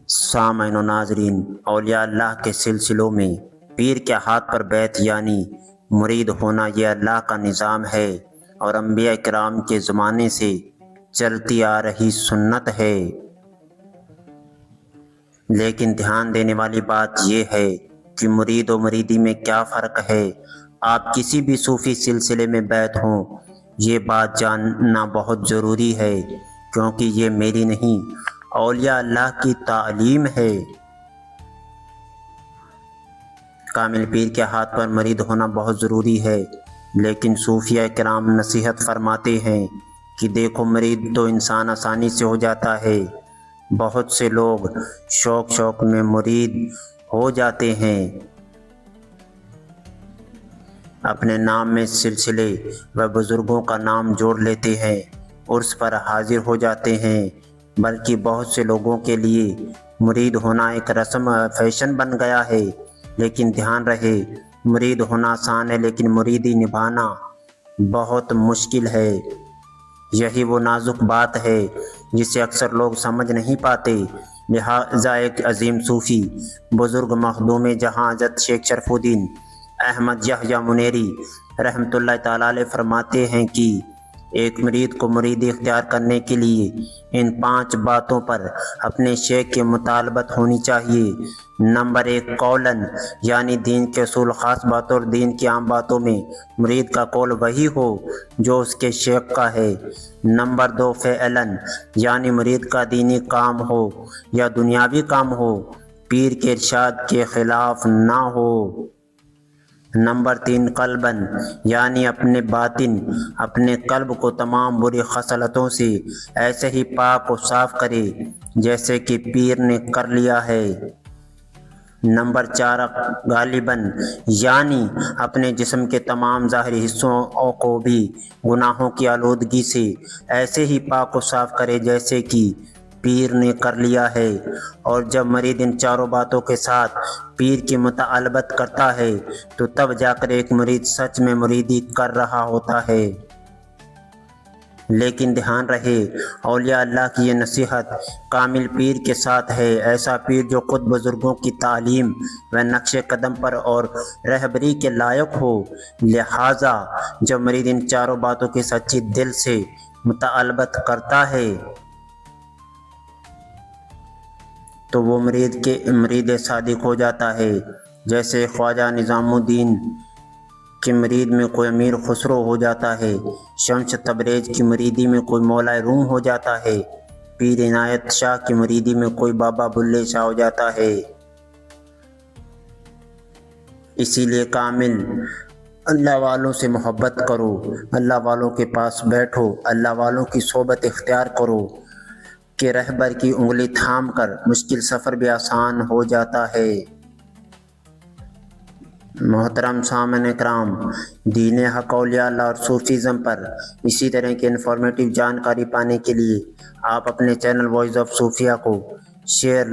سامعین و ناظرین، اولیاء اللہ کے سلسلوں میں پیر کے ہاتھ پر بیعت یعنی مرید ہونا یہ اللہ کا نظام ہے اور انبیاء کرام کے زمانے سے چلتی آ رہی سنت ہے۔ لیکن دھیان دینے والی بات یہ ہے کہ مرید و مریدی میں کیا فرق ہے۔ آپ کسی بھی صوفی سلسلے میں بیعت ہوں، یہ بات جاننا بہت ضروری ہے، کیونکہ یہ میری نہیں، اولیاء اللہ کی تعلیم ہے۔ کامل پیر کے ہاتھ پر مرید ہونا بہت ضروری ہے، لیکن صوفیہ کرام نصیحت فرماتے ہیں کہ دیکھو، مرید تو انسان آسانی سے ہو جاتا ہے۔ بہت سے لوگ شوق میں مرید ہو جاتے ہیں، اپنے نام میں سلسلے و بزرگوں کا نام جوڑ لیتے ہیں، عرس پر حاضر ہو جاتے ہیں، بلکہ بہت سے لوگوں کے لیے مرید ہونا ایک رسم فیشن بن گیا ہے۔ لیکن دھیان رہے، مرید ہونا آسان ہے، لیکن مریدی نبھانا بہت مشکل ہے۔ یہی وہ نازک بات ہے جسے اکثر لوگ سمجھ نہیں پاتے۔ لہٰذا ایک عظیم صوفی بزرگ مخدوم جہاں حضرت شیخ شرف الدین احمد یحییٰ منیری رحمۃ اللہ تعالیٰ علیہ فرماتے ہیں کہ ایک مرید کو مریدی اختیار کرنے کے لیے ان 5 باتوں پر اپنے شیخ کی مطالبت ہونی چاہیے۔ نمبر 1، قولاً یعنی دین کے اصول، خاص باتوں اور دین کی عام باتوں میں مرید کا قول وہی ہو جو اس کے شیخ کا ہے۔ نمبر 2، فعلاً یعنی مرید کا دینی کام ہو یا دنیاوی کام ہو، پیر کے ارشاد کے خلاف نہ ہو۔ نمبر 3، قلباً یعنی اپنے باطن، اپنے قلب کو تمام بری خصلتوں سے ایسے ہی پاک و صاف کرے جیسے کہ پیر نے کر لیا ہے۔ نمبر 4، غالباً یعنی اپنے جسم کے تمام ظاہری حصوں کو بھی گناہوں کی آلودگی سے ایسے ہی پاک و صاف کرے جیسے کہ پیر نے کر لیا ہے۔ اور جب مرید ان 4 باتوں کے ساتھ پیر کی مطالبت کرتا ہے تو تب جا کر ایک مرید سچ میں مریدی کر رہا ہوتا ہے۔ لیکن دھیان رہے، اولیاء اللہ کی یہ نصیحت کامل پیر کے ساتھ ہے، ایسا پیر جو خود بزرگوں کی تعلیم و نقش قدم پر اور رہبری کے لائق ہو۔ لہٰذا جب مرید ان 4 باتوں کی سچی دل سے مطالبت کرتا ہے تو وہ مرید صادق ہو جاتا ہے۔ جیسے خواجہ نظام الدین کی مرید میں کوئی امیر خسرو ہو جاتا ہے، شمس تبریز کی مریدی میں کوئی مولا روم ہو جاتا ہے، پیر عنایت شاہ کی مریدی میں کوئی بابا بلے شاہ ہو جاتا ہے۔ اسی لیے کامل اللہ والوں سے محبت کرو، اللہ والوں کے پاس بیٹھو، اللہ والوں کی صحبت اختیار کرو کہ رہبر کی انگلی تھام کر مشکل سفر بھی آسان ہو جاتا ہے۔ محترم سامعین کرام، دین حق، اولیاء اللہ اور صوفیزم پر اسی طرح کی انفارمیٹیو جانکاری پانے کے لیے آپ اپنے چینل وائس آف صوفیہ کو شیئر